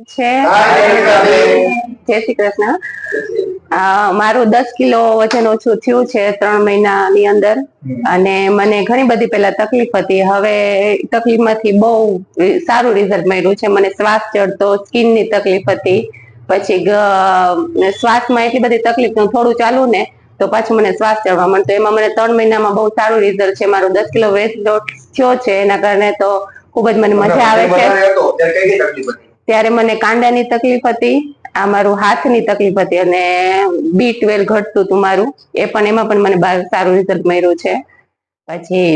છે જય શ્રી કૃષ્ણ. મારું 10 કિલો વજન ઓછું થયું છે 3 મહિનાની અંદર અને મને ઘણી બધી પેલા તકલીફ હતી. હવે તકલીફમાંથી બહુ સારું રિઝલ્ટ મળ્યું છે. મને શ્વાસ ચડતો, સ્કિનની તકલીફ હતી, પછી શ્વાસમાં એટલી બધી તકલીફ, થોડું ચાલુ ને તો પાછું મને શ્વાસ ચડવા માંડતો. એમાં મને 3 મહિનામાં બહુ સારું રિઝલ્ટ છે. મારું 10 કિલો વેટ લોસ થયો છે. એના કારણે તો ખૂબ જ મને મજા આવે છે. ત્યારે મને કાંડાની તકલીફ હતી, આ મારું હાથની તકલીફ હતી અને B12 ઘટતું હતું મારું. એમાં પણ મને સારું રિઝલ્ટ મળ્યું છે. પછી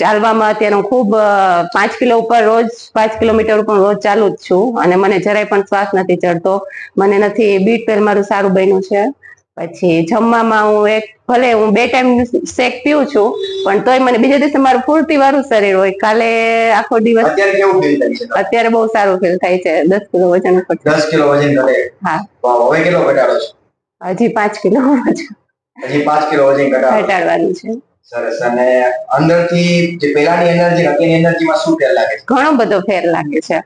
ચાલવામાં અત્યારે ખૂબ 5 કિલો ઉપર રોજ 5 કિલોમીટર ઉપર રોજ ચાલુ જ છું અને મને જરાય પણ શ્વાસ નથી ચડતો. મને નથી B12 મારું સારું બન્યું છે. પછી જમવામાં ભલે હું 2 ટાઈમ શેક પીઉં છું, પણ તોય મને બીજા દિવસે મારું ફૂર્તિ વાળું શરીર હોય. કાલે આખો દિવસ અત્યારે બહુ સારું ફીલ થાય છે. 10 કિલો વજન ઉપર. 10 કિલો વજન ઘટે. હા. હવે કેટલો ઘટાડો છે? હજી 5 કિલો હજી 5 કિલો વજન ઘટાડવાનું છે. સરસ. અને અંદરથી જે પેલાની એનર્જી અત્યારની એનર્જીમાં શું ફેર લાગે છે? ઘણો બધો ફેર લાગે છે.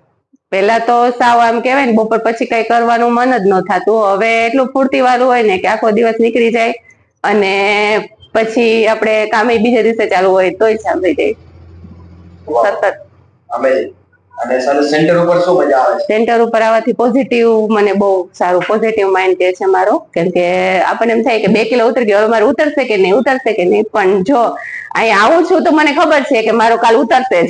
પેલા તો સાવ આમ કહેવાય ને, બપોર પછી કઈ કરવાનું મન જ ન થતું. હવે એટલું ફૂર્તિ વાળું હોય ને કે આખો દિવસ નીકળી જાય અને પછી આપણે કામે બીજા દિવસે ચાલુ હોય તોય ચાલી જાય સતત. અને સેન્ટર ઉપર શું મજા આવે છે? સેન્ટર ઉપર આવવાથી પોઝિટિવ, મને બહુ સારું પોઝિટિવ માઇન્ડ છે મારો. કેમ કે આપણને એમ થાય કે 2 કિલો ઉતરી ગયો, હવે મારે ઉતરશે કે નહીં. પણ જો અહીં આવું છું તો મને ખબર છે કે મારો કાલ ઉતરશે જ.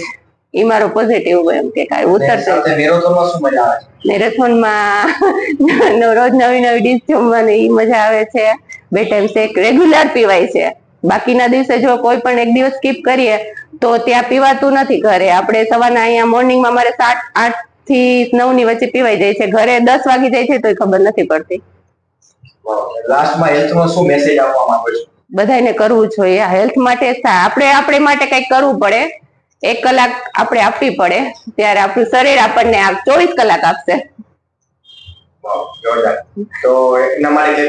એ મારો પોઝિટિવ એમ કે કાલ ઉતરશે. મેરેથોનમાં શું મજા આવે છે? મેરેથોનમાં રોજ નવી ડીશ જમવાની મજા આવે છે. 2 ટાઈમ શેક રેગ્યુલર પીવાય છે. બાકીના દિવસે જો કોઈ પણ એક દિવસ સ્કીપ કરીએ તો ત્યાં પીવાતું નથી. ઘરે આપણે સવારના અહીંયા મોર્નિંગમાં મારે 8 થી 9 ની વચ્ચે પીવાઈ જાય છે. ઘરે 10 વાગી જાય છે તોય ખબર નથી પડતી. લાસ્ટમાં હેલ્થનો શું મેસેજ આપવા માંગો છો? બધાને કરવું જોઈએ હેલ્થ માટે. આપણે માટે કંઈક કરવું પડે. 1 કલાક આપણે આપવી પડે, ત્યારે આપણું શરીર આપણને 24 કલાક આપશે. તો એના માટે